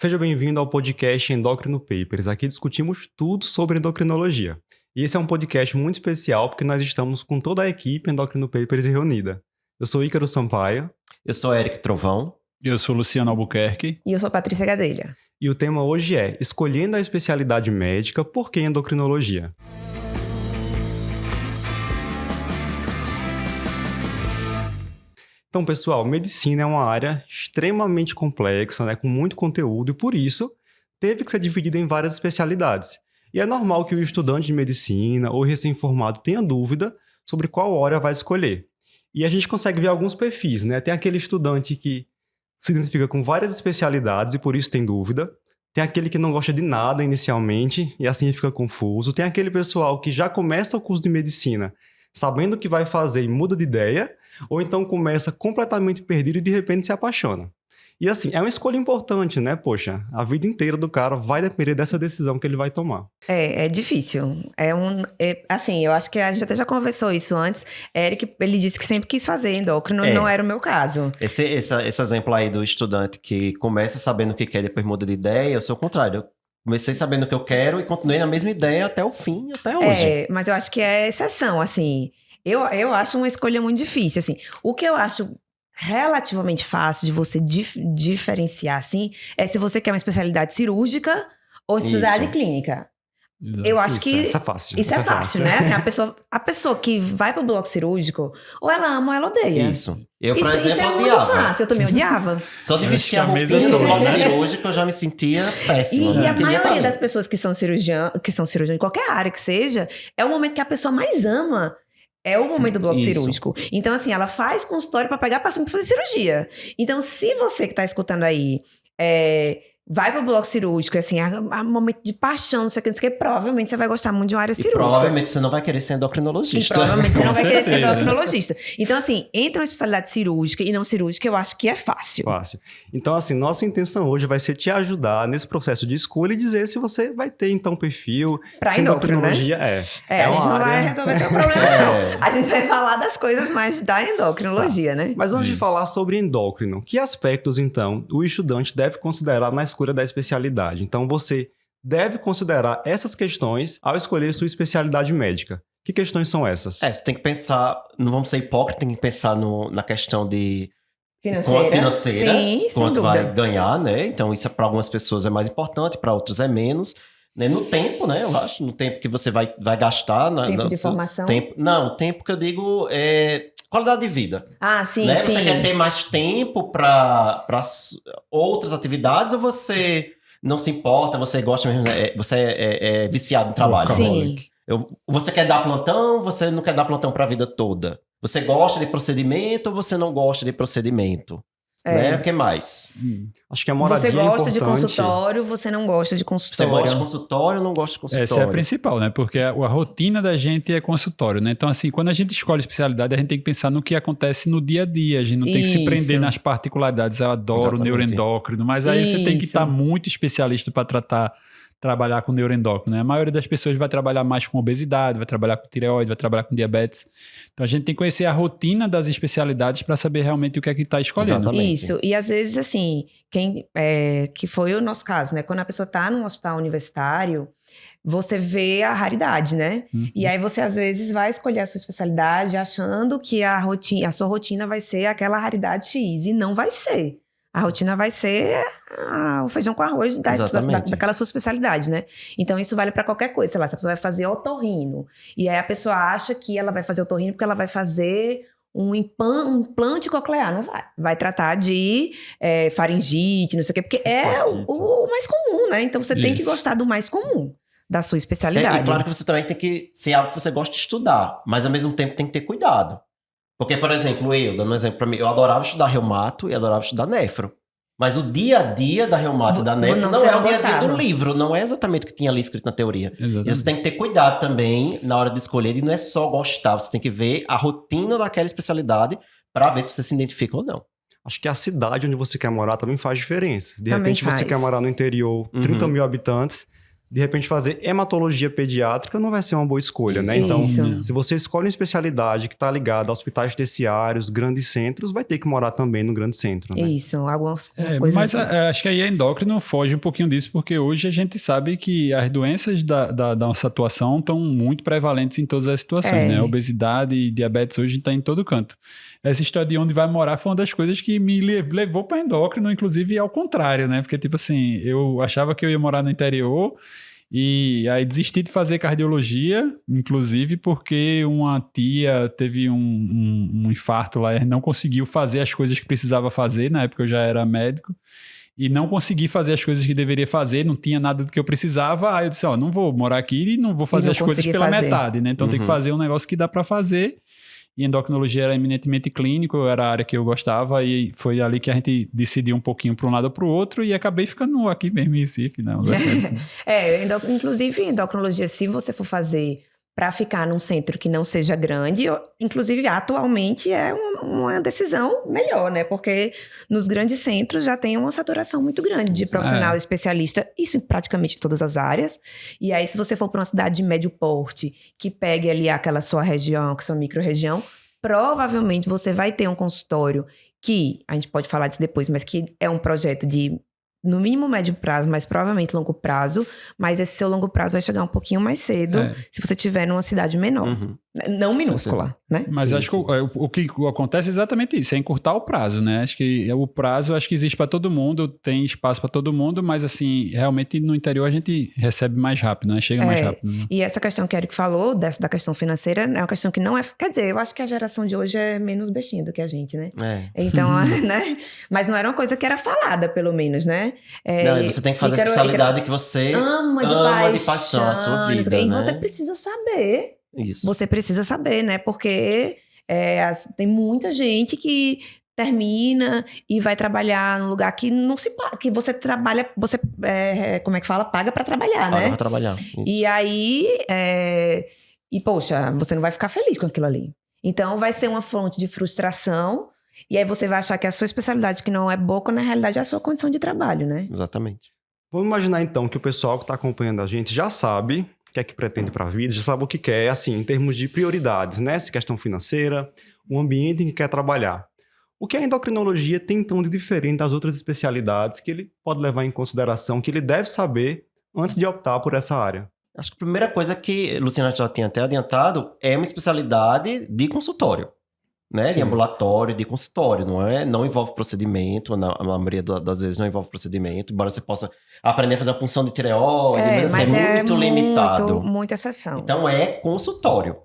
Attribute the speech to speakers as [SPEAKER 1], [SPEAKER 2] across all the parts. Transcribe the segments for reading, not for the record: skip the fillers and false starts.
[SPEAKER 1] Seja bem-vindo ao podcast Endocrino Papers. Aqui discutimos tudo sobre endocrinologia. E esse é um podcast muito especial porque nós estamos com toda a equipe Endocrino Papers reunida. Eu sou Ícaro Sampaio.
[SPEAKER 2] Eu sou Eric Trovão.
[SPEAKER 3] Eu sou Luciano Albuquerque.
[SPEAKER 4] E eu sou Patrícia Gadelha.
[SPEAKER 1] E o tema hoje é Escolhendo a especialidade médica, por que endocrinologia? Então, pessoal, medicina é uma área extremamente complexa, né, com muito conteúdo, e por isso teve que ser dividida em várias especialidades. E é normal que o estudante de medicina ou recém-formado tenha dúvida sobre qual área vai escolher. E a gente consegue ver alguns perfis, né? Tem aquele estudante que se identifica com várias especialidades e por isso tem dúvida. Tem aquele que não gosta de nada inicialmente e assim fica confuso. Tem aquele pessoal que já começa o curso de medicina sabendo o que vai fazer e muda de ideia, ou então começa completamente perdido e de repente se apaixona. E assim, é uma escolha importante, né? Poxa, a vida inteira do cara vai depender dessa decisão que ele vai tomar.
[SPEAKER 4] É difícil. Assim, eu acho que a gente até já conversou isso antes. Eric, ele disse que sempre quis fazer endócrino, não era o meu caso.
[SPEAKER 2] Esse exemplo aí do estudante que começa sabendo o que quer e depois muda de ideia, eu sou o contrário. Eu comecei sabendo o que eu quero e continuei na mesma ideia até o fim, até hoje.
[SPEAKER 4] Mas eu acho que é exceção, assim. Eu acho uma escolha muito difícil, assim. O que eu acho relativamente fácil de você diferenciar, assim, é se você quer uma especialidade cirúrgica ou especialidade clínica.
[SPEAKER 3] Exato.
[SPEAKER 4] Eu acho que
[SPEAKER 1] Isso é fácil.
[SPEAKER 4] Isso é fácil, né? Assim, a pessoa que vai pro bloco cirúrgico, ou ela ama ou ela odeia.
[SPEAKER 2] Isso. Eu, por
[SPEAKER 4] Isso
[SPEAKER 2] exemplo,
[SPEAKER 4] é muito
[SPEAKER 2] odiava.
[SPEAKER 4] fácil. Eu também odiava.
[SPEAKER 2] Só de vestir a roupinha
[SPEAKER 3] mesa
[SPEAKER 2] do
[SPEAKER 3] toda,
[SPEAKER 2] bloco
[SPEAKER 3] né?
[SPEAKER 2] cirúrgico eu já me sentia péssima.
[SPEAKER 4] E a
[SPEAKER 2] Queria
[SPEAKER 4] maioria
[SPEAKER 2] estar
[SPEAKER 4] das
[SPEAKER 2] ali.
[SPEAKER 4] pessoas que são cirurgião em qualquer área que seja, é o momento que a pessoa mais ama. É o momento do bloco
[SPEAKER 2] Isso.
[SPEAKER 4] cirúrgico. Então, assim, ela faz consultório pra pegar paciente pra fazer cirurgia. Então, se você que tá escutando aí vai pro bloco cirúrgico, assim, é um momento de paixão, não sei o que, provavelmente você vai gostar muito de uma área
[SPEAKER 2] E
[SPEAKER 4] cirúrgica.
[SPEAKER 2] provavelmente você não vai querer ser
[SPEAKER 4] E
[SPEAKER 2] endocrinologista.
[SPEAKER 4] provavelmente você não
[SPEAKER 3] Com
[SPEAKER 4] vai querer ser
[SPEAKER 3] certeza.
[SPEAKER 4] endocrinologista. Então, assim, entre uma especialidade cirúrgica e não cirúrgica, eu acho que é fácil.
[SPEAKER 1] Fácil. Então, assim, nossa intenção hoje vai ser te ajudar nesse processo de escolha e dizer se você vai ter, então, perfil.
[SPEAKER 4] Pra
[SPEAKER 1] se
[SPEAKER 4] endócrino, né?
[SPEAKER 1] endocrinologia
[SPEAKER 4] A gente não vai resolver seu problema,
[SPEAKER 2] É.
[SPEAKER 4] não. A gente vai falar das coisas mais da endocrinologia, né?
[SPEAKER 1] Mas antes de
[SPEAKER 3] Isso.
[SPEAKER 1] falar sobre endócrino, que aspectos, então, o estudante deve considerar na escolha da especialidade? Então, você deve considerar essas questões ao escolher sua especialidade médica. Que questões são essas?
[SPEAKER 2] Você tem que pensar, não vamos ser hipócritas, tem que pensar na questão de financeira,
[SPEAKER 4] Sim, sem
[SPEAKER 2] quanto
[SPEAKER 4] dúvida.
[SPEAKER 2] vai ganhar, né? Então, isso para algumas pessoas é mais importante, para outros é menos. Né? No tempo, né? Eu acho, no tempo que você vai gastar.
[SPEAKER 4] Tempo de formação?
[SPEAKER 2] Não, o tempo que eu digo é qualidade de vida.
[SPEAKER 4] Ah, sim,
[SPEAKER 2] Né?
[SPEAKER 4] sim.
[SPEAKER 2] Você quer ter mais tempo para outras atividades ou você não se importa, você gosta mesmo, você é viciado no trabalho?
[SPEAKER 4] Sim.
[SPEAKER 2] Você quer dar plantão, você não quer dar plantão para a vida toda? Você gosta de procedimento ou você não gosta de procedimento? Né? O que mais?
[SPEAKER 1] Acho que a moradia
[SPEAKER 4] Você gosta
[SPEAKER 1] é
[SPEAKER 4] de
[SPEAKER 1] importante.
[SPEAKER 4] consultório, você não gosta de
[SPEAKER 2] Você
[SPEAKER 4] consultório.
[SPEAKER 2] gosta de consultório ou não gosta de consultório?
[SPEAKER 3] Essa é a principal, né? Porque a rotina da gente é consultório, né? Então, assim, quando a gente escolhe especialidade, a gente tem que pensar no que acontece no dia a dia. A gente não tem que se prender
[SPEAKER 4] Isso.
[SPEAKER 3] nas particularidades. Eu adoro
[SPEAKER 2] Exatamente.
[SPEAKER 3] neuroendócrino, mas aí você tem que
[SPEAKER 4] Isso.
[SPEAKER 3] estar muito especialista para trabalhar com neuroendócrino, né? A maioria das pessoas vai trabalhar mais com obesidade, vai trabalhar com tireoide, vai trabalhar com diabetes. Então, a gente tem que conhecer a rotina das especialidades para saber realmente o que é que está escolhendo.
[SPEAKER 2] Exatamente.
[SPEAKER 4] Isso, e às vezes, assim, que foi o nosso caso, né? Quando a pessoa tá num hospital universitário, você vê a raridade, né? E aí você, às vezes, vai escolher a sua especialidade achando que a sua rotina vai ser aquela raridade X, e não vai ser. A rotina vai ser o feijão com arroz
[SPEAKER 2] Exatamente.
[SPEAKER 4] daquela sua especialidade, né? Então, isso vale pra qualquer coisa. Sei lá, se a pessoa vai fazer otorrino, e aí a pessoa acha que ela vai fazer otorrino porque ela vai fazer um implante coclear. Não vai. Vai tratar de faringite, não sei o quê, porque é o mais comum, né? Então, você tem que
[SPEAKER 3] Isso.
[SPEAKER 4] gostar do mais comum da sua
[SPEAKER 2] E
[SPEAKER 4] especialidade.
[SPEAKER 2] claro que você também tem que ser algo que você gosta de estudar, mas ao mesmo tempo tem que ter cuidado. Porque, por exemplo, dando um exemplo pra mim, eu adorava estudar reumato e adorava estudar nefro. Mas o dia a dia da reumato e da nefro não
[SPEAKER 4] você
[SPEAKER 2] é o dia a dia
[SPEAKER 4] gostava.
[SPEAKER 2] do livro, não é exatamente o que tinha ali escrito na teoria.
[SPEAKER 3] Exatamente.
[SPEAKER 2] E você tem que ter cuidado também na hora de escolher, e não é só gostar, você tem que ver a rotina daquela especialidade para ver se você se identifica ou não.
[SPEAKER 1] Acho que a cidade onde você quer morar também faz diferença. De
[SPEAKER 4] Também
[SPEAKER 1] repente você
[SPEAKER 4] faz.
[SPEAKER 1] quer morar no interior, 30 mil habitantes, de repente fazer hematologia pediátrica não vai ser uma boa escolha, né? Então,
[SPEAKER 4] Isso.
[SPEAKER 1] se você escolhe uma especialidade que está ligada a hospitais terciários, grandes centros, vai ter que morar também no grande centro, né?
[SPEAKER 4] Isso, algumas coisas
[SPEAKER 3] Mas
[SPEAKER 4] assim.
[SPEAKER 3] acho que aí a endócrino foge um pouquinho disso, porque hoje a gente sabe que as doenças da nossa atuação estão muito prevalentes em todas as situações, né? Obesidade e diabetes hoje está em todo canto. Essa história de onde vai morar foi uma das coisas que me levou para endócrino, inclusive ao contrário, né? Porque, tipo assim, eu achava que eu ia morar no interior e aí desisti de fazer cardiologia, inclusive porque uma tia teve um infarto lá e não conseguiu fazer as coisas que precisava fazer, na época eu já era médico, e não consegui fazer as coisas que deveria fazer, não tinha nada do que eu precisava, aí eu disse, não vou morar aqui e não vou fazer as coisas pela metade, né? Então tem que fazer um negócio que dá para fazer. E endocrinologia era eminentemente clínico, era a área que eu gostava, e foi ali que a gente decidiu um pouquinho para um lado ou para o outro, e acabei ficando aqui mesmo em Recife, né?
[SPEAKER 4] Inclusive, endocrinologia, se você for fazer para ficar num centro que não seja grande, inclusive atualmente é uma decisão melhor, né? Porque nos grandes centros já tem uma saturação muito grande de profissional especialista, isso em praticamente todas as áreas. E aí, se você for para uma cidade de médio porte, que pegue ali aquela sua região, que sua micro-região, provavelmente você vai ter um consultório que, a gente pode falar disso depois, mas que é um projeto de, no mínimo, médio prazo, mas provavelmente longo prazo, mas esse seu longo prazo vai chegar um pouquinho mais cedo se você estiver numa cidade menor. Não minúscula, né?
[SPEAKER 3] Mas acho que o que acontece é exatamente isso, é encurtar o prazo, né? Acho que o prazo existe para todo mundo, tem espaço para todo mundo, mas assim, realmente no interior a gente recebe mais rápido, né? Chega mais rápido. Né?
[SPEAKER 4] E essa questão que o Eric falou, da questão financeira, é uma questão que não é... Quer dizer, eu acho que a geração de hoje é menos bestinha do que a gente, né? Então, né? Mas não era uma coisa que era falada, pelo menos, né?
[SPEAKER 2] Não, e você tem que fazer a especialidade que você
[SPEAKER 4] ama de paixão
[SPEAKER 2] a sua vida,
[SPEAKER 4] e
[SPEAKER 2] né?
[SPEAKER 4] você precisa saber.
[SPEAKER 2] Isso.
[SPEAKER 4] Você precisa saber, né? Porque tem muita gente que termina e vai trabalhar num lugar que não se paga, que você trabalha, como é que fala? Paga pra trabalhar, né?
[SPEAKER 2] Paga pra trabalhar. Isso.
[SPEAKER 4] E aí, poxa, você não vai ficar feliz com aquilo ali. Então, vai ser uma fonte de frustração. E aí você vai achar que é a sua especialidade que não é boa, quando na realidade é a sua condição de trabalho, né?
[SPEAKER 2] Exatamente.
[SPEAKER 1] Vamos imaginar então que o pessoal que está acompanhando a gente já sabe o que é que pretende para a vida, já sabe o que quer, assim, em termos de prioridades, né? Se questão financeira, o ambiente em que quer trabalhar. O que a endocrinologia tem então de diferente das outras especialidades que ele pode levar em consideração, que ele deve saber antes de optar por essa área?
[SPEAKER 2] Acho que a primeira coisa que a Luciana já tinha até adiantado é uma especialidade de consultório. Né? De ambulatório, de consultório, não envolve procedimento, na maioria das vezes não envolve procedimento, embora você possa aprender a fazer a punção de tireoide, mas é muito limitado.
[SPEAKER 4] Muita exceção.
[SPEAKER 2] Então é consultório,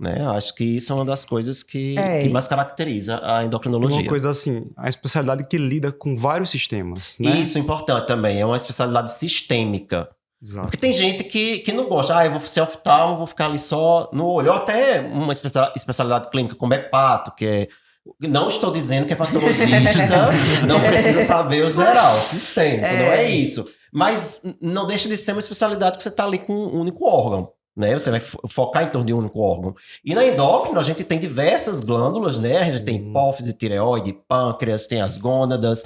[SPEAKER 2] né? Acho que isso é uma das coisas que mais caracteriza a endocrinologia.
[SPEAKER 1] Uma coisa assim, a especialidade que lida com vários sistemas, né?
[SPEAKER 2] Isso é importante também, é uma especialidade sistêmica.
[SPEAKER 1] Exato.
[SPEAKER 2] Porque tem gente que não gosta, eu vou ser oftalmo, vou ficar ali só no olho, ou até uma especialidade clínica como hepato, que é... Não estou dizendo que é patologista, não precisa saber o geral, sistêmico, não é isso. Mas não deixa de ser uma especialidade que você está ali com um único órgão. Né? Você vai focar em torno de um único órgão. E na endócrina a gente tem diversas glândulas, né? A gente tem hipófise, tireoide, pâncreas, tem as gônadas,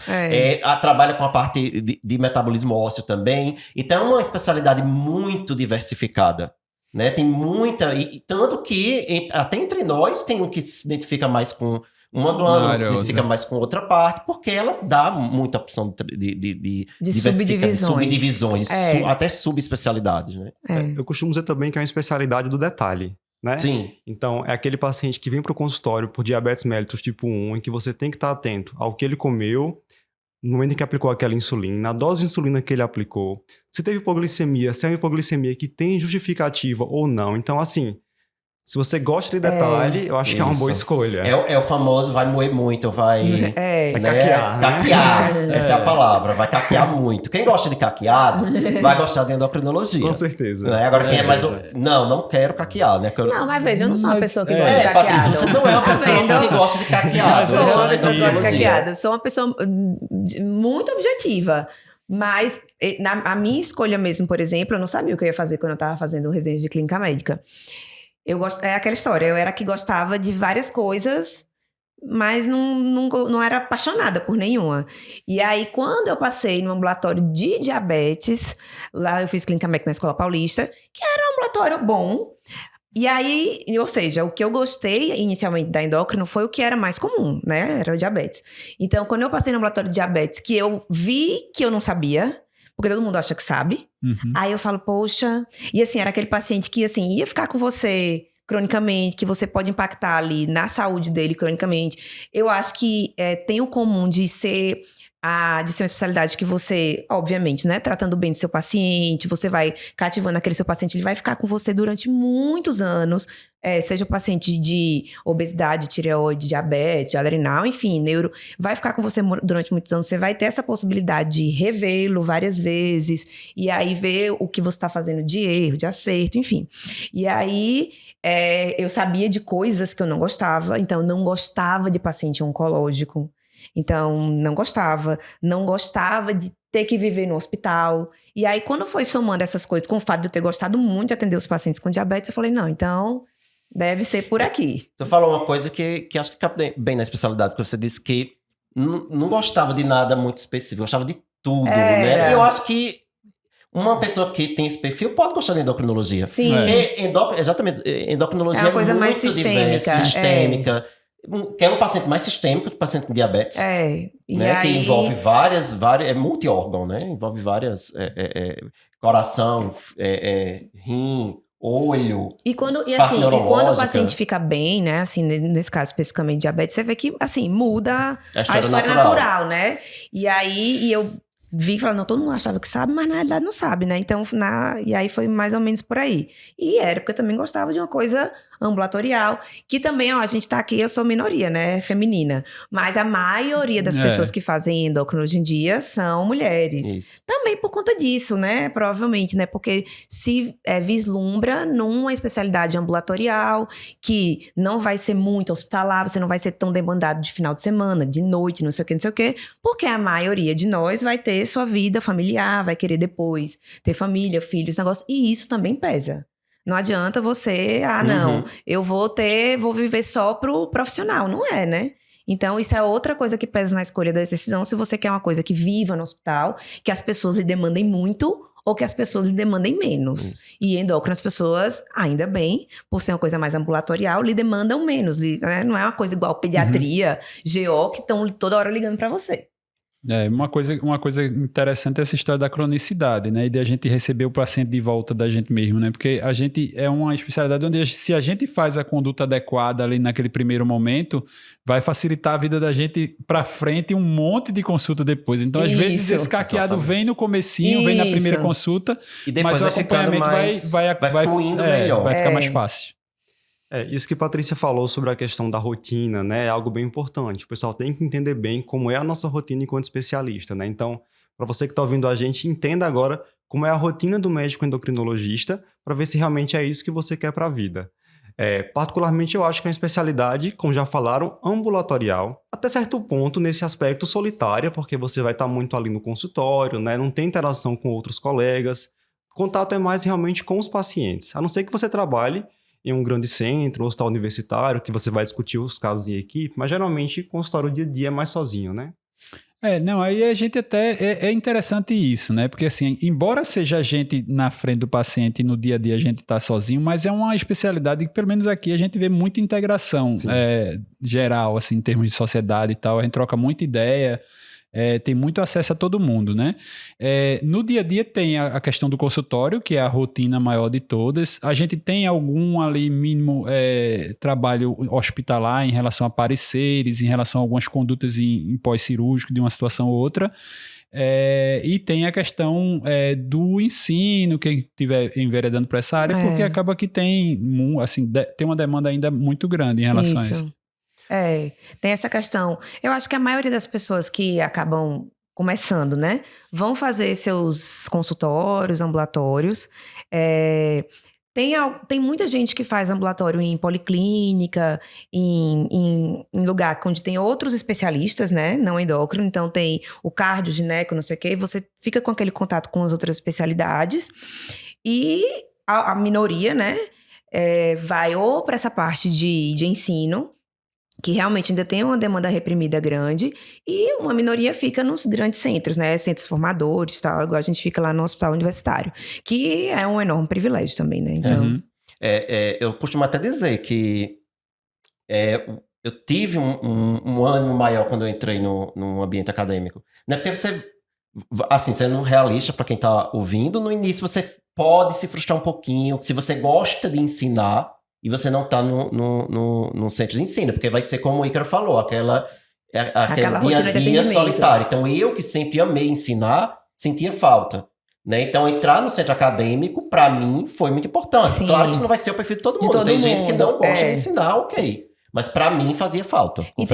[SPEAKER 2] trabalha com a parte de metabolismo ósseo também. Então é uma especialidade muito diversificada. Né? Tem muita... E tanto que até entre nós tem um que se identifica mais com uma glândula, que se identifica mais com outra parte, porque ela dá muita opção de subdivisões, até subespecialidades, né?
[SPEAKER 1] Eu costumo dizer também que é uma especialidade do detalhe, né?
[SPEAKER 2] Sim.
[SPEAKER 1] Então, é aquele paciente que vem para o consultório por diabetes mellitus tipo 1, em que você tem que estar atento ao que ele comeu, no momento em que aplicou aquela insulina, a dose de insulina que ele aplicou, se teve hipoglicemia, se é uma hipoglicemia que tem justificativa ou não. Então, assim... Se você gosta de detalhe, eu acho que é uma boa escolha.
[SPEAKER 2] É o famoso vai moer muito, vai
[SPEAKER 1] caquear.
[SPEAKER 2] Caquear, essa é a palavra, vai caquear muito. Quem gosta de caqueado, vai gostar de endocrinologia.
[SPEAKER 1] Com certeza.
[SPEAKER 2] Né? Agora, quem é mais... Não quero caquear, né?
[SPEAKER 4] Não, mas veja, eu não sou uma pessoa que gosta de caqueado.
[SPEAKER 2] Patrícia, você não é uma pessoa que gosta de caqueado.
[SPEAKER 4] Eu sou uma pessoa que gosta de caqueado. Eu sou uma pessoa muito objetiva. Mas a minha escolha mesmo, por exemplo, eu não sabia o que eu ia fazer quando eu estava fazendo o residência de clínica médica. É aquela história, eu era que gostava de várias coisas mas não era apaixonada por nenhuma. E aí, quando eu passei no ambulatório de diabetes, lá eu fiz clínica médica na Escola Paulista, que era um ambulatório bom. E aí, ou seja, o que eu gostei inicialmente da endócrino foi o que era mais comum, né? Era o diabetes. Então, quando eu passei no ambulatório de diabetes, que eu vi que eu não sabia, porque todo mundo acha que sabe, aí eu falo, poxa... E assim, era aquele paciente que, assim, ia ficar com você cronicamente, que você pode impactar ali na saúde dele cronicamente. Eu acho que tem o comum de ser uma especialidade que você, obviamente, né, tratando bem do seu paciente, você vai cativando aquele seu paciente, ele vai ficar com você durante muitos anos, seja o paciente de obesidade, tireoide, diabetes, adrenal, enfim, neuro, vai ficar com você durante muitos anos, você vai ter essa possibilidade de revê-lo várias vezes, e aí ver o que você está fazendo de erro, de acerto, enfim. E aí... eu sabia de coisas que eu não gostava, então não gostava de paciente oncológico. Então, não gostava de ter que viver no hospital. E aí, quando foi somando essas coisas, com o fato de eu ter gostado muito de atender os pacientes com diabetes, eu falei, não, então deve ser por aqui.
[SPEAKER 2] Tu falou uma coisa que acho que cabe bem na especialidade, porque você disse que não gostava de nada muito específico, gostava de tudo, né? E eu acho que uma pessoa que tem esse perfil pode gostar de endocrinologia.
[SPEAKER 4] Sim.
[SPEAKER 2] Porque exatamente, endocrinologia
[SPEAKER 4] é uma coisa
[SPEAKER 2] muito
[SPEAKER 4] mais sistêmica.
[SPEAKER 2] sistêmica. Que é um paciente mais sistêmico que o paciente com diabetes.
[SPEAKER 4] E
[SPEAKER 2] né?
[SPEAKER 4] aí...
[SPEAKER 2] Que envolve várias... É multi-órgão, né? Envolve várias... coração, rim, olho,
[SPEAKER 4] E quando o paciente fica bem, né? Assim, nesse caso especificamente diabetes, você vê que, assim, muda a história natural, né? E aí, eu vi que não, todo mundo achava que sabe, mas na realidade não sabe, né? Então, e aí foi mais ou menos por aí. E era porque eu também gostava de uma coisa ambulatorial, que também, a gente tá aqui, eu sou minoria, né? Feminina. Mas a maioria das pessoas que fazem endócrino hoje em dia são mulheres.
[SPEAKER 2] Isso.
[SPEAKER 4] Também por conta disso, né? Provavelmente, né? Porque se vislumbra numa especialidade ambulatorial, que não vai ser muito hospitalar, você não vai ser tão demandado de final de semana, de noite, não sei o quê, porque a maioria de nós vai ter sua vida familiar, vai querer depois ter família, filhos, negócio, e isso também pesa. Não adianta você, não, eu vou viver só pro profissional, não é, né? Então, isso é outra coisa que pesa na escolha da decisão, se você quer uma coisa que viva no hospital, que as pessoas lhe demandem muito ou que as pessoas lhe demandem menos. E endócrino, as pessoas, ainda bem, por ser uma coisa mais ambulatorial, lhe demandam menos. Né? Não é uma coisa igual pediatria, GO, que estão toda hora ligando para você.
[SPEAKER 3] Uma coisa interessante é essa história da cronicidade, né? E de a gente receber o paciente de volta da gente mesmo, né? Porque a gente é uma especialidade onde se a gente faz a conduta adequada ali naquele primeiro momento, vai facilitar a vida da gente pra frente um monte de consulta depois. Então, às vezes, esse caqueado vem no comecinho, vem na primeira consulta,
[SPEAKER 2] e depois
[SPEAKER 3] mas o acompanhamento vai
[SPEAKER 2] fluindo melhor.
[SPEAKER 3] Vai ficar mais fácil.
[SPEAKER 1] Isso que a Patrícia falou sobre a questão da rotina, né, é algo bem importante. O pessoal tem que entender bem como é a nossa rotina enquanto especialista, né? Então, para você que está ouvindo a gente, entenda agora como é a rotina do médico endocrinologista para ver se realmente é isso que você quer para a vida. Particularmente, eu acho que é uma especialidade, como já falaram, ambulatorial, até certo ponto nesse aspecto solitária, porque você vai estar muito ali no consultório, né? Não tem interação com outros colegas. O contato é mais realmente com os pacientes, a não ser que você trabalhe em um grande centro, hospital universitário, que você vai discutir os casos em equipe, mas geralmente consultório dia a dia é mais sozinho, né?
[SPEAKER 3] Aí a gente até... É interessante isso, né? Porque assim, embora seja a gente na frente do paciente e no dia a dia a gente tá sozinho, mas é uma especialidade que, pelo menos aqui, a gente vê muita integração geral, assim, em termos de sociedade e tal. A gente troca muita ideia, tem muito acesso a todo mundo, né? No dia a dia tem a questão do consultório, que é a rotina maior de todas. A gente tem algum ali mínimo trabalho hospitalar em relação a pareceres, em relação a algumas condutas em pós-cirúrgico de uma situação ou outra. E tem a questão do ensino, quem estiver enveredando para essa área, porque acaba que tem uma demanda ainda muito grande em relação a isso.
[SPEAKER 4] Tem essa questão. Eu acho que a maioria das pessoas que acabam começando, né, vão fazer seus consultórios, ambulatórios. Tem muita gente que faz ambulatório em policlínica, em lugar onde tem outros especialistas, né, não endócrino. Então tem o cardio, gineco, não sei o quê. Você fica com aquele contato com as outras especialidades. E a minoria, né, vai ou para essa parte de ensino, que realmente ainda tem uma demanda reprimida grande, e uma minoria fica nos grandes centros, né? Centros formadores, tal, igual a gente fica lá no hospital universitário, que é um enorme privilégio também, né? Então,
[SPEAKER 3] Uhum.
[SPEAKER 2] Eu costumo até dizer que eu tive um ânimo maior quando eu entrei no ambiente acadêmico. Não é porque você, assim, sendo realista para quem está ouvindo, no início você pode se frustrar um pouquinho, se você gosta de ensinar e você não está no centro de ensino, porque vai ser como o Ícaro falou, aquele
[SPEAKER 4] Aquela
[SPEAKER 2] dia a
[SPEAKER 4] rotina de
[SPEAKER 2] dia
[SPEAKER 4] atendimento.
[SPEAKER 2] solitário. Então eu que sempre amei ensinar, sentia falta. Né? Então, entrar no centro acadêmico, para mim, foi muito importante.
[SPEAKER 4] Sim.
[SPEAKER 2] Claro que isso não vai ser o perfil de todo
[SPEAKER 4] De
[SPEAKER 2] mundo.
[SPEAKER 4] todo
[SPEAKER 2] Tem gente que
[SPEAKER 4] mundo,
[SPEAKER 2] não gosta de
[SPEAKER 4] é.
[SPEAKER 2] ensinar, ok. Mas para mim fazia falta.
[SPEAKER 4] E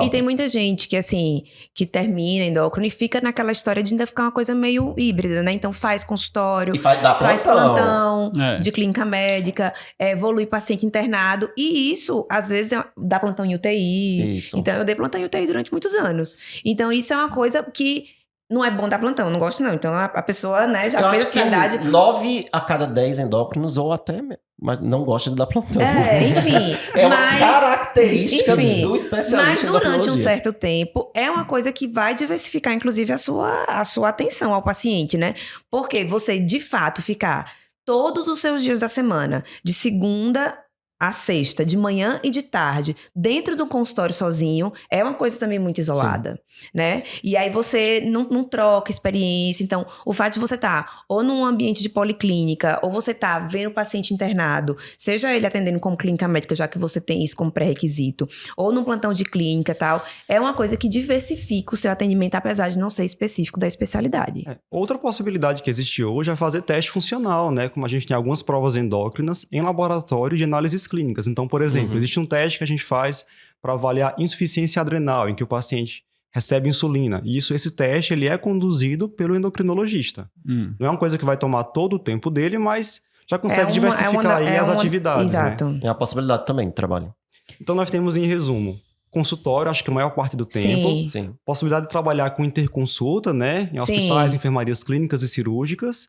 [SPEAKER 4] tem muita gente que, assim, que termina endócrino e fica naquela história de ainda ficar uma coisa meio híbrida, né? Então faz consultório,
[SPEAKER 2] E faz
[SPEAKER 4] plantão
[SPEAKER 3] É.
[SPEAKER 4] de clínica médica, evolui paciente internado. E isso, às vezes, dá plantão em UTI.
[SPEAKER 2] Isso.
[SPEAKER 4] Então, eu dei plantão em UTI durante muitos anos. Então, isso é uma coisa que não é bom dar plantão, não gosto não. Então, a pessoa, né, já
[SPEAKER 2] Eu
[SPEAKER 4] fez a
[SPEAKER 2] acho que
[SPEAKER 4] especialidade.
[SPEAKER 2] 9 a cada 10 endócrinos, ou até mas não gosta de dar plantão.
[SPEAKER 4] Enfim.
[SPEAKER 2] É uma
[SPEAKER 4] mas-
[SPEAKER 2] característica
[SPEAKER 4] enfim,
[SPEAKER 2] do especialista
[SPEAKER 4] Mas
[SPEAKER 2] em
[SPEAKER 4] durante um
[SPEAKER 2] endocrinologia.
[SPEAKER 4] certo tempo, é uma coisa que vai diversificar, inclusive, a sua atenção ao paciente, né? Porque você, de fato, ficar todos os seus dias da semana, de segunda a sexta, de manhã e de tarde, dentro do consultório sozinho, é uma coisa também muito isolada, né? E aí você não troca experiência. Então, o fato de você estar ou num ambiente de policlínica, ou você tá vendo o paciente internado, seja ele atendendo como clínica médica, já que você tem isso como pré-requisito, ou num plantão de clínica e tal, é uma coisa que diversifica o seu atendimento, apesar de não ser específico da especialidade.
[SPEAKER 1] Outra possibilidade que existe hoje é fazer teste funcional, né? Como a gente tem algumas provas endócrinas em laboratório de análises clínicas. Então, por exemplo, existe um teste que a gente faz para avaliar insuficiência adrenal, em que o paciente recebe insulina. E esse teste ele é conduzido pelo endocrinologista. Não é uma coisa que vai tomar todo o tempo dele, mas já consegue diversificar aí as atividades, né?
[SPEAKER 4] Exato.
[SPEAKER 2] É uma possibilidade também de trabalho.
[SPEAKER 1] Então, nós temos, em resumo, consultório, acho que a maior parte do tempo.
[SPEAKER 4] Sim.
[SPEAKER 2] Sim.
[SPEAKER 1] Possibilidade de trabalhar com interconsulta, né? Em
[SPEAKER 4] Sim.
[SPEAKER 1] hospitais, enfermarias clínicas e cirúrgicas.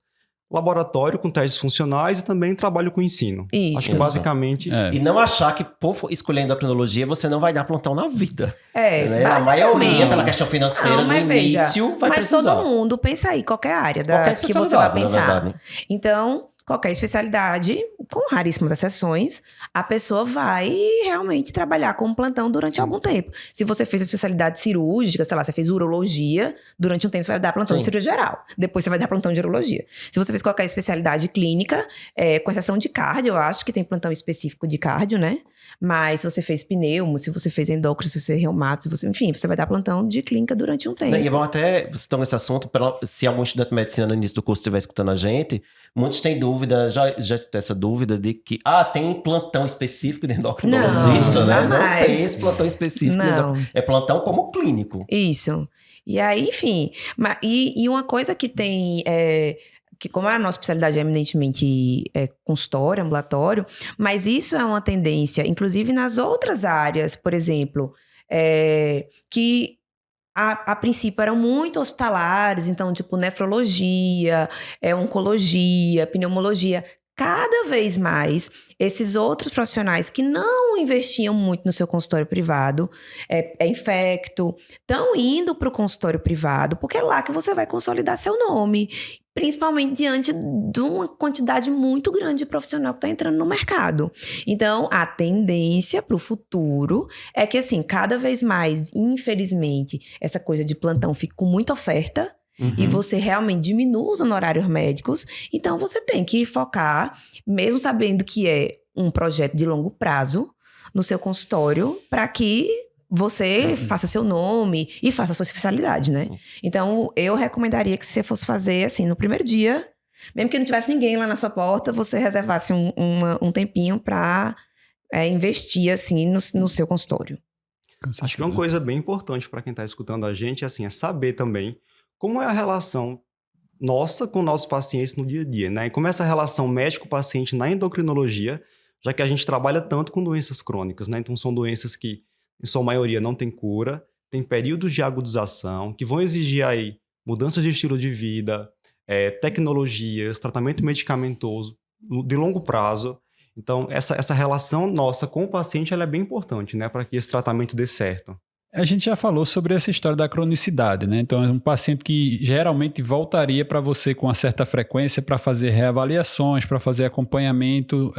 [SPEAKER 1] Laboratório com testes funcionais e também trabalho com ensino.
[SPEAKER 4] Isso.
[SPEAKER 1] Acho que basicamente...
[SPEAKER 3] É.
[SPEAKER 2] E não achar que por escolher endocrinologia você não vai dar plantão na vida.
[SPEAKER 4] É,
[SPEAKER 2] Né? A maioria,
[SPEAKER 4] basicamente.
[SPEAKER 2] pela questão financeira,
[SPEAKER 4] Não,
[SPEAKER 2] no
[SPEAKER 4] mas veja,
[SPEAKER 2] início, vai
[SPEAKER 4] mas
[SPEAKER 2] precisar.
[SPEAKER 4] todo mundo, pensa aí, qualquer área
[SPEAKER 2] Qualquer
[SPEAKER 4] que você vai
[SPEAKER 2] especialidade, na
[SPEAKER 4] pensar.
[SPEAKER 2] verdade.
[SPEAKER 4] Então, qualquer especialidade, com raríssimas exceções, a pessoa vai realmente trabalhar como plantão durante algum tempo. Se você fez especialidade cirúrgica, sei lá, você fez urologia, durante um tempo você vai dar plantão de
[SPEAKER 2] Sim.
[SPEAKER 4] cirurgia geral. Depois você vai dar plantão de urologia. Se você fez qualquer especialidade clínica, com exceção de cardio, eu acho que tem plantão específico de cardio, né? Mas se você fez pneumo, se você fez endócrino, se você fez reumato, enfim, você vai dar plantão de clínica durante um tempo.
[SPEAKER 2] E é bom até, você toca nesse assunto, se algum estudante de medicina no início do curso estiver escutando a gente, muitos têm dúvida, já escutei essa dúvida de que, tem plantão específico de endocrinologista,
[SPEAKER 4] Não,
[SPEAKER 2] né?
[SPEAKER 4] jamais.
[SPEAKER 2] Não tem esse plantão específico.
[SPEAKER 4] Não.
[SPEAKER 2] É plantão como clínico.
[SPEAKER 4] Isso. E aí, enfim. E uma coisa que tem... que como a nossa especialidade é eminentemente consultório, ambulatório, mas isso é uma tendência, inclusive nas outras áreas, por exemplo, que a princípio eram muito hospitalares, então, tipo, nefrologia, oncologia, pneumologia. Cada vez mais, esses outros profissionais que não investiam muito no seu consultório privado, infecto, estão indo para o consultório privado, porque é lá que você vai consolidar seu nome, principalmente diante de uma quantidade muito grande de profissional que está entrando no mercado. Então, a tendência para o futuro é que, assim, cada vez mais, infelizmente, essa coisa de plantão fica com muita oferta, e você realmente diminui os honorários médicos, então você tem que focar, mesmo sabendo que é um projeto de longo prazo, no seu consultório, para que você faça seu nome e faça a sua especialidade, né? Então, eu recomendaria que você fosse fazer, assim, no primeiro dia, mesmo que não tivesse ninguém lá na sua porta, você reservasse um tempinho para investir, assim, no seu consultório.
[SPEAKER 1] Acho que uma coisa bem importante para quem está escutando a gente é saber também como é a relação nossa com nossos pacientes no dia a dia, né? E como é essa relação médico-paciente na endocrinologia, já que a gente trabalha tanto com doenças crônicas, né? Então são doenças que, em sua maioria, não tem cura, tem períodos de agudização, que vão exigir aí mudanças de estilo de vida, tecnologias, tratamento medicamentoso de longo prazo. Então, essa relação nossa com o paciente ela é bem importante, né? Para que esse tratamento dê certo.
[SPEAKER 3] A gente já falou sobre essa história da cronicidade, né? Então, é um paciente que geralmente voltaria para você com uma certa frequência para fazer reavaliações, para fazer acompanhamento.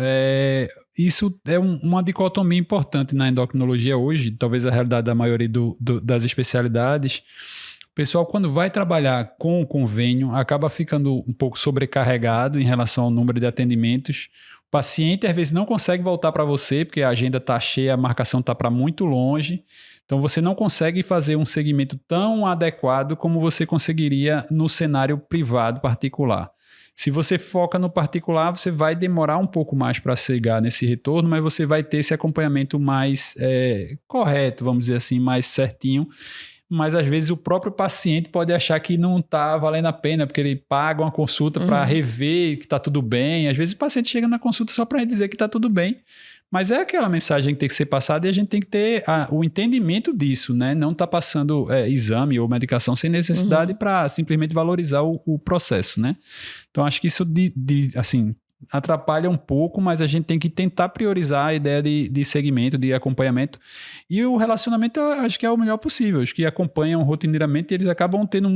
[SPEAKER 3] Isso é uma dicotomia importante na endocrinologia hoje, talvez a realidade da maioria das especialidades. O pessoal, quando vai trabalhar com o convênio, acaba ficando um pouco sobrecarregado em relação ao número de atendimentos. O paciente, às vezes, não consegue voltar para você, porque a agenda está cheia, a marcação está para muito longe. Então, você não consegue fazer um segmento tão adequado como você conseguiria no cenário privado particular. Se você foca no particular, você vai demorar um pouco mais para chegar nesse retorno, mas você vai ter esse acompanhamento mais correto, vamos dizer assim, mais certinho. Mas, às vezes, o próprio paciente pode achar que não está valendo a pena, porque ele paga uma consulta para rever que está tudo bem. Às vezes, o paciente chega na consulta só para dizer que está tudo bem. Mas é aquela mensagem que tem que ser passada e a gente tem que ter o entendimento disso, né? Não tá passando exame ou medicação sem necessidade para simplesmente valorizar o processo, né? Então, acho que isso assim, atrapalha um pouco, mas a gente tem que tentar priorizar a ideia de segmento, de acompanhamento. E o relacionamento, eu acho que é o melhor possível. Os que acompanham rotineiramente, eles acabam tendo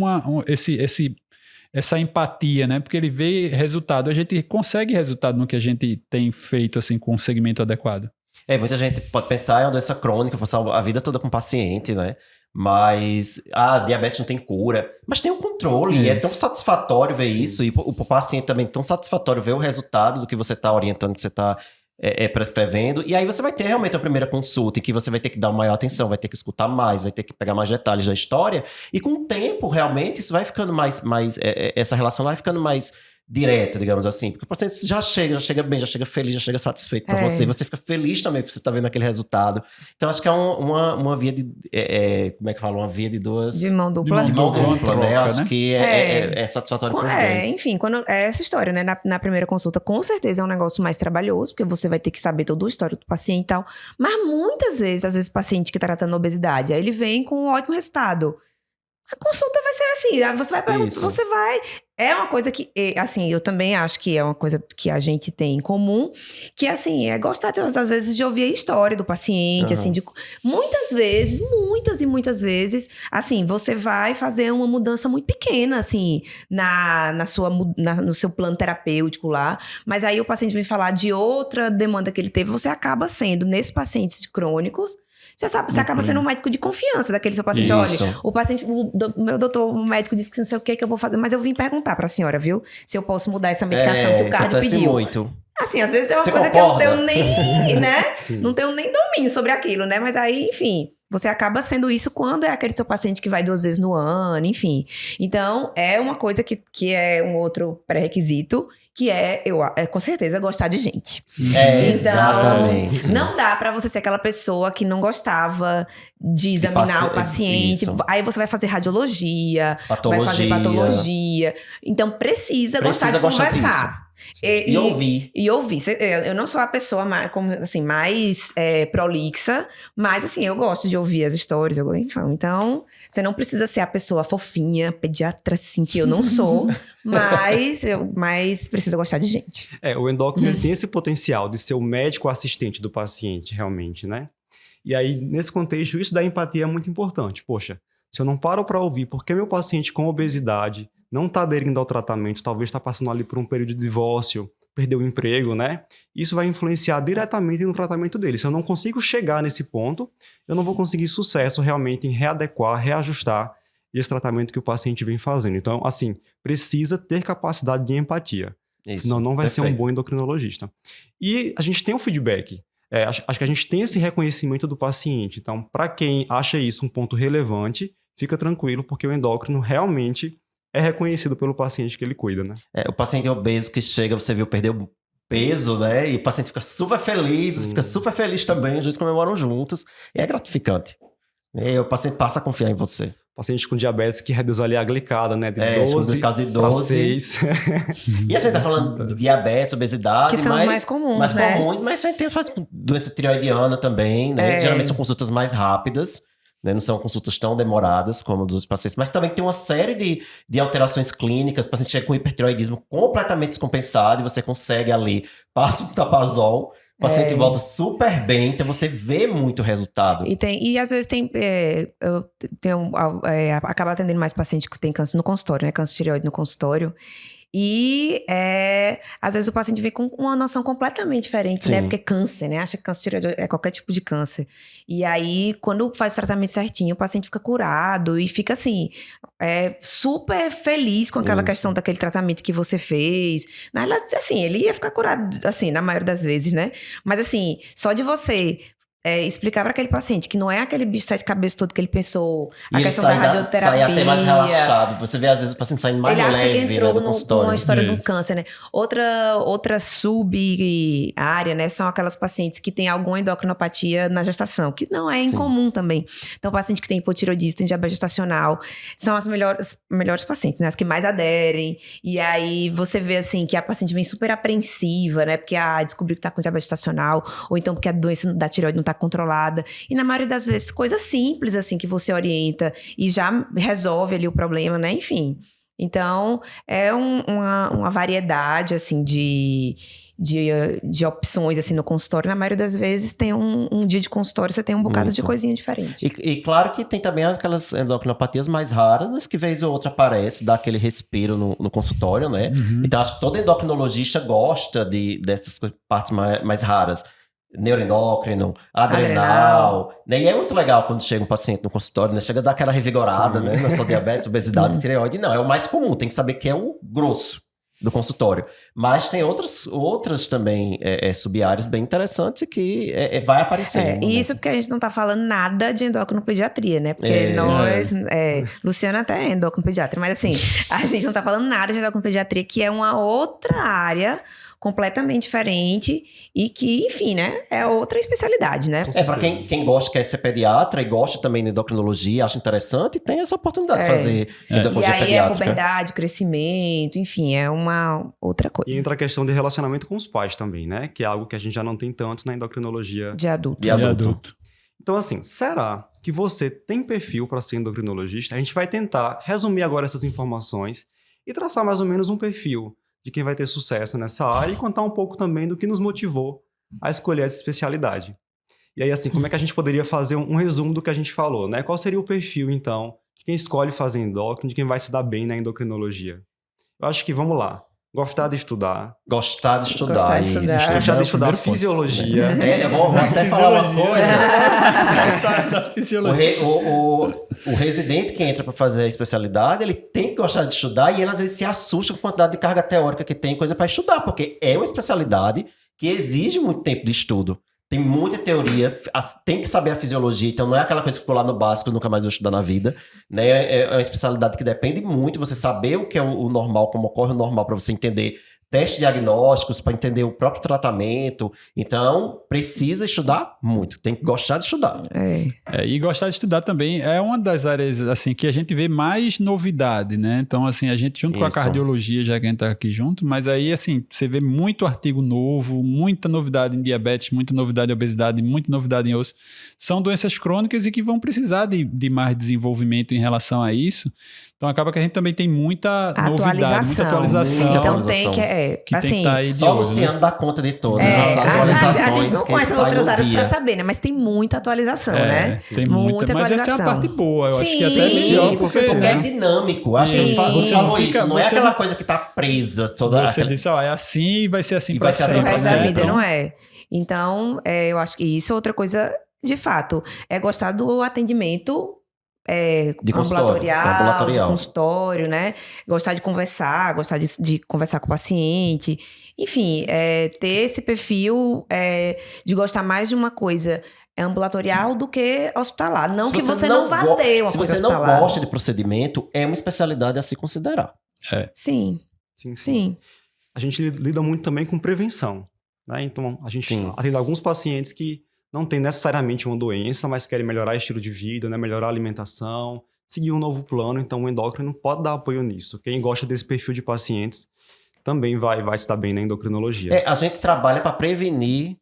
[SPEAKER 3] essa empatia, né? Porque ele vê resultado. A gente consegue resultado no que a gente tem feito, assim, com um segmento adequado.
[SPEAKER 2] Muita gente pode pensar em uma doença crônica, passar a vida toda com o paciente, né? Mas, diabetes não tem cura. Mas tem um controle, e é tão satisfatório ver isso. E o paciente também é tão satisfatório ver o resultado do que você está orientando, que você está prescrevendo. E aí você vai ter realmente a primeira consulta, em que você vai ter que dar maior atenção, vai ter que escutar mais, vai ter que pegar mais detalhes da história. E com o tempo, realmente, isso vai ficando essa relação vai ficando mais direta, digamos assim. Porque o paciente já chega bem, já chega feliz, já chega satisfeito com você. Você fica feliz também porque você está vendo aquele resultado. Então, acho que é uma via de... como é que fala? Uma via de duas...
[SPEAKER 4] De mão dupla.
[SPEAKER 2] De mão dupla,
[SPEAKER 3] troca,
[SPEAKER 2] né? Acho
[SPEAKER 3] né?
[SPEAKER 2] que é satisfatório para os dois.
[SPEAKER 4] Enfim, quando é essa história, né? Na primeira consulta, com certeza é um negócio mais trabalhoso, porque você vai ter que saber todo o histórico do paciente e tal. Mas muitas vezes, às vezes, o paciente que está tratando obesidade, aí ele vem com um ótimo resultado. A consulta vai ser assim, aí você vai perguntar, você vai... É uma coisa que, assim, eu também acho que é uma coisa que a gente tem em comum, que, assim, é gostar, às vezes, de ouvir a história do paciente, assim, muitas e muitas vezes, assim, você vai fazer uma mudança muito pequena, assim, no seu plano terapêutico lá, mas aí o paciente vem falar de outra demanda que ele teve, você acaba sendo, nesses pacientes crônicos, você acaba sendo um médico de confiança daquele seu paciente.
[SPEAKER 2] Isso.
[SPEAKER 4] Olha, o paciente, meu doutor, o médico disse que não sei o que eu vou fazer, mas eu vim perguntar pra senhora, viu? Se eu posso mudar essa medicação que o cardio pediu.
[SPEAKER 2] Muito.
[SPEAKER 4] Assim, às vezes é uma
[SPEAKER 2] Você
[SPEAKER 4] coisa
[SPEAKER 2] concorda?
[SPEAKER 4] que eu não tenho nem, né?
[SPEAKER 1] Sim.
[SPEAKER 4] Não tenho nem domínio sobre aquilo, né? Mas aí, enfim, você acaba sendo isso quando é aquele seu paciente que vai 2 vezes no ano, enfim. Então, é uma coisa que é um outro pré-requisito, que com certeza, gostar de gente.
[SPEAKER 2] Exatamente.
[SPEAKER 4] Não dá pra você ser aquela pessoa que não gostava de examinar o paciente.
[SPEAKER 2] Isso.
[SPEAKER 4] Aí você vai fazer radiologia,
[SPEAKER 2] Patologia.
[SPEAKER 4] vai fazer patologia. Então, precisa gostar de conversar.
[SPEAKER 2] E ouvir.
[SPEAKER 4] E ouvir. Eu não sou a pessoa mais prolixa, mas assim, eu gosto de ouvir as histórias. Então, você não precisa ser a pessoa fofinha, pediatra, assim, que eu não sou, mas precisa gostar de gente.
[SPEAKER 1] O endócrino ele tem esse potencial de ser o médico assistente do paciente, realmente, né? E aí, nesse contexto, isso da empatia é muito importante. Poxa, se eu não paro para ouvir porque meu paciente com obesidade não está aderindo ao tratamento, talvez está passando ali por um período de divórcio, perdeu o emprego, né? Isso vai influenciar diretamente no tratamento dele. Se eu não consigo chegar nesse ponto, eu não vou conseguir sucesso realmente em readequar, reajustar esse tratamento que o paciente vem fazendo. Então, assim, precisa ter capacidade de empatia.
[SPEAKER 2] Isso.
[SPEAKER 1] Senão não vai ser um
[SPEAKER 2] Perfeito.
[SPEAKER 1] bom endocrinologista. E a gente tem um feedback. Acho que a gente tem esse reconhecimento do paciente. Então, para quem acha isso um ponto relevante, fica tranquilo, porque o endócrino realmente é reconhecido pelo paciente que ele cuida, né?
[SPEAKER 2] O paciente obeso que chega, você viu, perdeu peso, né? E o paciente fica super feliz, fica super feliz também, os dois comemoram juntos. E é gratificante. E o paciente passa a confiar em você.
[SPEAKER 1] Paciente com diabetes que reduz ali a glicada, né? De
[SPEAKER 2] com
[SPEAKER 1] 12
[SPEAKER 2] glicose de
[SPEAKER 1] para
[SPEAKER 2] 12.
[SPEAKER 1] 6.
[SPEAKER 2] E assim, tá falando de diabetes, obesidade.
[SPEAKER 4] Que são os mais comuns, né?
[SPEAKER 2] Mas a gente tem doença tireoidiana também, né? Geralmente são consultas mais rápidas. né? Não são consultas tão demoradas como dos pacientes, mas também tem uma série de alterações clínicas. O paciente chega com hipertireoidismo completamente descompensado e você consegue ali, passa o tapazol, o paciente volta super bem, então você vê muito resultado.
[SPEAKER 4] E às vezes eu acabo atendendo mais paciente que tem câncer no consultório, né? Câncer de tireoide no consultório. E às vezes o paciente vem com uma noção completamente diferente, né? Porque câncer, né? Acha que câncer de tireoide é qualquer tipo de câncer. E aí, quando faz o tratamento certinho, o paciente fica curado e fica assim, super feliz com aquela questão daquele tratamento que você fez. Na realidade, assim, ele ia ficar curado, assim, na maioria das vezes, né? Mas assim, só de você explicar para aquele paciente que não é aquele bicho de sete cabeças todo que ele pensou,
[SPEAKER 2] E
[SPEAKER 4] a
[SPEAKER 2] ele
[SPEAKER 4] questão da radioterapia.
[SPEAKER 2] sai até mais relaxado. Você vê, às vezes, o paciente saindo mais
[SPEAKER 4] ele
[SPEAKER 2] leve,
[SPEAKER 4] acha que entrou
[SPEAKER 2] né, do consultório.
[SPEAKER 4] numa história de um
[SPEAKER 3] Isso.
[SPEAKER 4] câncer, né? Outra sub-área, né? São aquelas pacientes que têm alguma endocrinopatia na gestação, que não é incomum também. Então, paciente que tem hipotireoidismo, tem diabetes gestacional, são as melhores pacientes, né? As que mais aderem. E aí, você vê, assim, que a paciente vem super apreensiva, né? Porque descobriu que tá com diabetes gestacional, ou então porque a doença da tireoide não tá controlada. E na maioria das vezes, coisas simples, assim, que você orienta e já resolve ali o problema, né? Enfim. Então, é uma variedade, assim, de opções, assim, no consultório. Na maioria das vezes, tem um dia de consultório, você tem um bocado de coisinha diferente.
[SPEAKER 2] E claro que tem também aquelas endocrinopatias mais raras, mas que vez ou outra aparece, dá aquele respiro no consultório, né? Então, acho que todo endocrinologista gosta dessas partes mais raras. Neuroendócrino, adrenal, né? E é muito legal quando chega um paciente no consultório, né? Chega a dar aquela revigorada, né? Não é só diabetes, obesidade, tireoide, não. É o mais comum, tem que saber que é o grosso do consultório. Mas tem outras também sub-áreas bem interessantes e que vai aparecer.
[SPEAKER 4] E isso porque a gente não tá falando nada de endocrinopediatria, né? Porque Luciana até é endocrinopediatra, mas assim, a gente não tá falando nada de endocrinopediatria, que é uma outra área completamente diferente e que, enfim, né, é outra especialidade, né?
[SPEAKER 2] Para quem gosta, quer ser pediatra e gosta também de endocrinologia, acha interessante, tem essa oportunidade de fazer endocrinologia
[SPEAKER 4] e aí
[SPEAKER 2] pediátrica.
[SPEAKER 4] Puberdade, crescimento, enfim, é uma outra coisa.
[SPEAKER 1] E entra a questão de relacionamento com os pais também, né? Que é algo que a gente já não tem tanto na endocrinologia
[SPEAKER 4] de adulto.
[SPEAKER 2] De adulto.
[SPEAKER 1] Então, assim, será que você tem perfil para ser endocrinologista? A gente vai tentar resumir agora essas informações e traçar mais ou menos um perfil de quem vai ter sucesso nessa área e contar um pouco também do que nos motivou a escolher essa especialidade. E aí, assim, como é que a gente poderia fazer um resumo do que a gente falou, né? Qual seria o perfil, então, de quem escolhe fazer endócrino, de quem vai se dar bem na endocrinologia? Eu acho que, vamos lá, gostar de estudar.
[SPEAKER 2] Gostar de estudar.
[SPEAKER 4] Gostar de estudar.
[SPEAKER 2] Isso.
[SPEAKER 1] Gostar de estudar
[SPEAKER 3] primeiro ponto.
[SPEAKER 1] fisiologia.
[SPEAKER 2] Eu vou até falar uma coisa.
[SPEAKER 3] Gostar da fisiologia.
[SPEAKER 2] O residente que entra para fazer a especialidade, ele tem que gostar de estudar e ele às vezes se assusta com a quantidade de carga teórica que tem, coisa para estudar, porque é uma especialidade que exige muito tempo de estudo. Tem muita teoria, tem que saber a fisiologia, então não é aquela coisa que ficou lá no básico e nunca mais vou estudar na vida, né? É uma especialidade que depende muito, você saber o que é o normal, como ocorre o normal, para você entender testes diagnósticos, para entender o próprio tratamento. Então, precisa estudar muito, tem que gostar de estudar.
[SPEAKER 3] E gostar de estudar também é uma das áreas assim, que a gente vê mais novidade, né? Então, assim, a gente junto com a cardiologia, já que a gente tá aqui junto, mas aí, assim, você vê muito artigo novo, muita novidade em diabetes, muita novidade em obesidade, muita novidade em osso. São doenças crônicas e que vão precisar de mais desenvolvimento em relação a isso. Então, acaba que a gente também tem muita novidade, muita atualização.
[SPEAKER 4] Então, tem que
[SPEAKER 3] assim, tem que estar aí de
[SPEAKER 2] só o Luciano dá conta de todas as atualizações.
[SPEAKER 4] A gente não
[SPEAKER 2] que
[SPEAKER 4] conhece
[SPEAKER 2] saem
[SPEAKER 4] outras
[SPEAKER 2] no
[SPEAKER 4] áreas
[SPEAKER 2] dia.
[SPEAKER 4] para saber, né? Mas tem muita atualização, né?
[SPEAKER 3] Tem muita mas essa é a parte boa. Eu acho que até é melhor,
[SPEAKER 2] porque é dinâmico. Acho que você falou isso. Não é aquela coisa que tá presa toda.
[SPEAKER 3] Você disse, é assim e vai ser assim para sempre.
[SPEAKER 4] O resto da vida, não é? Então, eu acho que isso é outra coisa, de fato, é gostar do atendimento ambulatorial, de consultório, né? Gostar de conversar, gostar de conversar com o paciente. Enfim, ter esse perfil de gostar mais de uma coisa ambulatorial do que hospitalar. Não que você não vá ter uma coisa hospitalar.
[SPEAKER 2] Se você não gosta de procedimento, é uma especialidade a se considerar.
[SPEAKER 4] Sim.
[SPEAKER 1] A gente lida muito também com prevenção, né? Então, a gente atende alguns pacientes que não tem necessariamente uma doença, mas querem melhorar o estilo de vida, né? Melhorar a alimentação, seguir um novo plano. Então, o endócrino pode dar apoio nisso. Quem gosta desse perfil de pacientes também vai estar bem na endocrinologia.
[SPEAKER 2] A gente trabalha para prevenir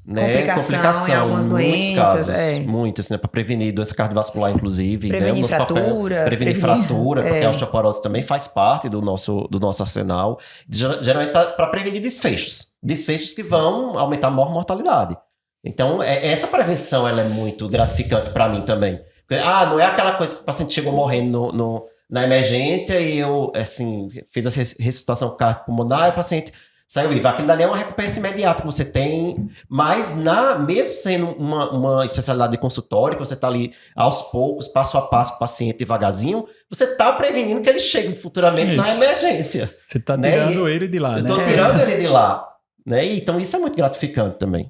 [SPEAKER 2] né?
[SPEAKER 4] Complicação em algumas
[SPEAKER 2] muitos
[SPEAKER 4] doenças,
[SPEAKER 2] casos, muitas, né? Para prevenir doença cardiovascular, inclusive.
[SPEAKER 4] Prevenir
[SPEAKER 2] né?
[SPEAKER 4] fratura.
[SPEAKER 2] Prevenir fratura, porque a osteoporose também faz parte do nosso arsenal. Geralmente para prevenir desfechos que vão aumentar a mortalidade. Então, essa prevenção ela é muito gratificante para mim também. Porque, não é aquela coisa que o paciente chegou morrendo na emergência e eu, assim, fiz a ressuscitação cardiopulmonar e o paciente saiu vivo. Aquilo dali é uma recompensa imediata que você tem, mas mesmo sendo uma especialidade de consultório, que você está ali aos poucos, passo a passo, com o paciente devagarzinho, você está prevenindo que ele chegue futuramente na emergência.
[SPEAKER 3] Você está
[SPEAKER 2] né?
[SPEAKER 3] tirando ele de lá,
[SPEAKER 2] Eu
[SPEAKER 3] né?
[SPEAKER 2] estou tirando ele de lá. Né? Então isso é muito gratificante também.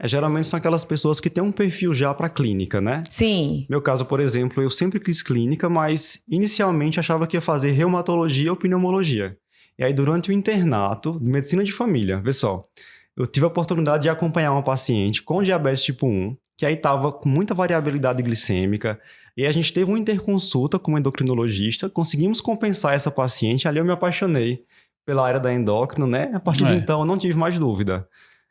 [SPEAKER 1] Geralmente são aquelas pessoas que têm um perfil já para clínica, né?
[SPEAKER 4] Sim.
[SPEAKER 1] Meu caso, por exemplo, eu sempre quis clínica, mas inicialmente achava que ia fazer reumatologia ou pneumologia. E aí, durante o internato de medicina de família, vê só, eu tive a oportunidade de acompanhar uma paciente com diabetes tipo 1, que aí estava com muita variabilidade glicêmica, e a gente teve uma interconsulta com um endocrinologista, conseguimos compensar essa paciente, ali eu me apaixonei pela área da endócrina, né? A partir de então, eu não tive mais dúvida.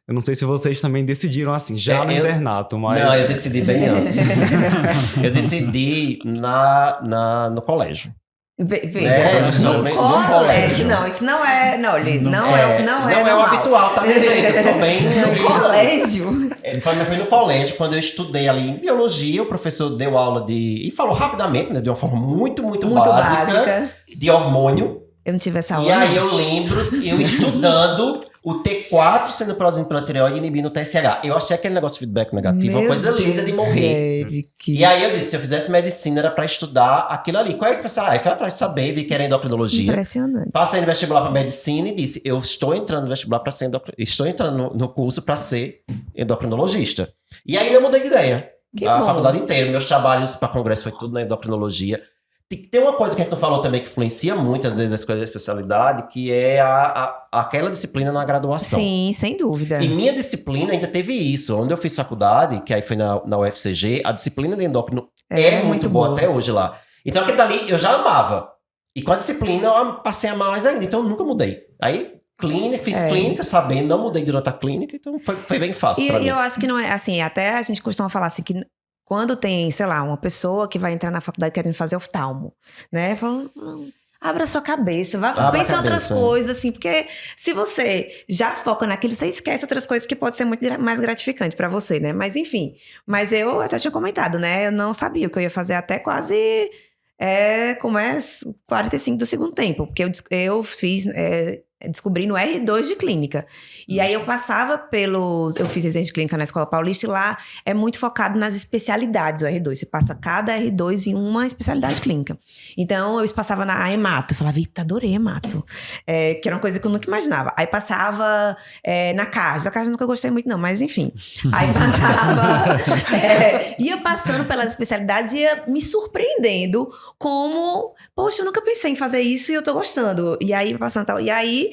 [SPEAKER 1] Eu não sei se vocês também decidiram assim, já no internato, mas...
[SPEAKER 2] Não, eu decidi bem antes. Eu decidi no colégio.
[SPEAKER 4] Veja, no colégio. Não, isso não é. Não é
[SPEAKER 2] o habitual, tá, minha gente? Eu sou bem.
[SPEAKER 4] No colégio.
[SPEAKER 2] Foi no colégio, quando eu estudei ali em biologia, o professor deu aula e falou rapidamente, né, de uma forma muito básica, de hormônio.
[SPEAKER 4] Eu não tive essa aula.
[SPEAKER 2] E aí eu lembro eu estudando o T4 sendo produzido pela tireoide e inibindo o TSH. Eu achei aquele negócio de feedback negativo uma coisa linda de morrer. E aí eu disse, se eu fizesse medicina era pra estudar aquilo ali. Qual é a especialidade? Aí fui atrás de saber, vi que era endocrinologia.
[SPEAKER 4] Impressionante.
[SPEAKER 2] Passei no vestibular pra medicina e disse, eu estou entrando no vestibular para ser estou entrando no curso para ser endocrinologista. E aí eu mudei de ideia. A faculdade inteira, meus trabalhos para congresso foi tudo na endocrinologia. Tem uma coisa que a gente não falou também que influencia muito, às vezes, a escolha da especialidade, que é aquela disciplina na graduação.
[SPEAKER 4] Sim, sem dúvida.
[SPEAKER 2] E minha disciplina ainda teve isso. Onde eu fiz faculdade, que aí foi na UFCG, a disciplina de endócrino é muito boa até hoje lá. Então, aquele dali eu já amava. E com a disciplina eu passei a amar mais ainda. Então, eu nunca mudei. Aí, fiz clínica, sabendo, não mudei durante a clínica. Então, foi bem fácil pra mim.
[SPEAKER 4] E eu acho que não é, assim, até a gente costuma falar assim, que quando tem, sei lá, uma pessoa que vai entrar na faculdade querendo fazer oftalmo, né? Falando, abra sua cabeça, pense em outras coisas, assim, porque se você já foca naquilo, você esquece outras coisas que pode ser muito mais gratificante pra você, né? Mas enfim, eu já tinha comentado, né? Eu não sabia o que eu ia fazer até quase 45 do segundo tempo, porque eu fiz... descobri no R2 de clínica. E aí eu fiz residência de clínica na Escola Paulista e lá é muito focado nas especialidades o R2. Você passa cada R2 em uma especialidade clínica. Então eu passava na hemato. Eu falava, eita, adorei hemato. Que era uma coisa que eu nunca imaginava. Aí passava na cardio. A cardio eu nunca gostei muito não, mas enfim. Aí passava... ia passando pelas especialidades e ia me surpreendendo como... Poxa, eu nunca pensei em fazer isso e eu tô gostando. E aí passando tal... E aí...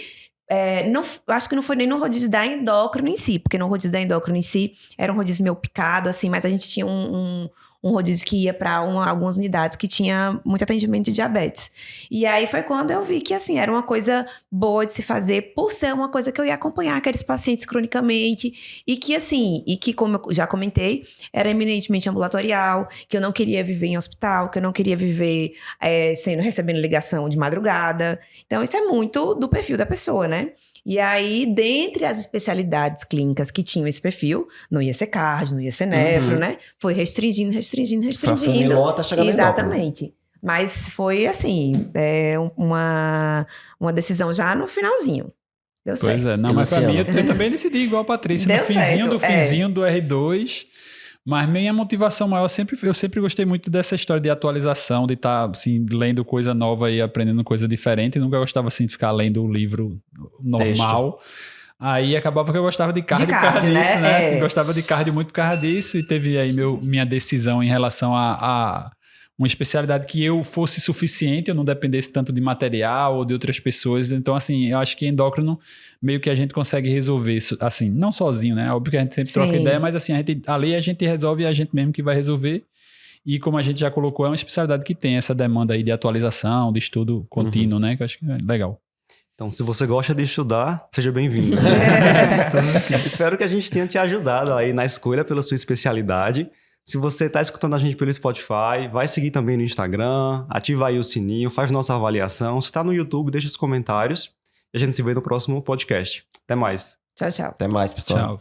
[SPEAKER 4] acho que não foi nem no rodízio da endócrino em si, porque no rodízio da endócrino em si era um rodízio meio picado, assim, mas a gente tinha um rodízio que ia para algumas unidades que tinha muito atendimento de diabetes. E aí foi quando eu vi que, assim, era uma coisa boa de se fazer, por ser uma coisa que eu ia acompanhar aqueles pacientes cronicamente, e que, como eu já comentei, era eminentemente ambulatorial, que eu não queria viver em hospital, que eu não queria viver recebendo ligação de madrugada. Então, isso é muito do perfil da pessoa, né? E aí, dentre as especialidades clínicas que tinham esse perfil, não ia ser cardio, não ia ser nefro, né? Foi restringindo.
[SPEAKER 2] Tá chegando.
[SPEAKER 4] Exatamente. Mas foi, assim, uma decisão já no finalzinho. Deu certo.
[SPEAKER 3] Pois é. Não, mas pra mim, eu também decidi igual a Patrícia.
[SPEAKER 4] Deu
[SPEAKER 3] no finzinho
[SPEAKER 4] certo,
[SPEAKER 3] do R2... Mas minha motivação maior, eu sempre gostei muito dessa história de atualização, de estar assim, lendo coisa nova e aprendendo coisa diferente. Eu nunca gostava assim, de ficar lendo o livro normal. Texto. Aí acabava que eu gostava de cardio por causa disso, né? Assim, gostava de cardio muito por causa disso. E teve aí minha decisão em relação a uma especialidade que eu fosse suficiente, eu não dependesse tanto de material ou de outras pessoas. Então, assim, eu acho que endócrino meio que a gente consegue resolver isso, assim, não sozinho, né? Óbvio que a gente sempre troca ideia, mas assim, ali a gente resolve e a gente mesmo que vai resolver. E como a gente já colocou, é uma especialidade que tem essa demanda aí de atualização, de estudo contínuo, né? Que eu acho que é legal.
[SPEAKER 1] Então, se você gosta de estudar, seja bem-vindo. Espero que a gente tenha te ajudado aí na escolha pela sua especialidade. Se você está escutando a gente pelo Spotify, vai seguir também no Instagram, ativa aí o sininho, faz nossa avaliação. Se está no YouTube, deixa os comentários. E a gente se vê no próximo podcast. Até mais.
[SPEAKER 4] Tchau, tchau.
[SPEAKER 2] Até mais, pessoal.
[SPEAKER 3] Tchau.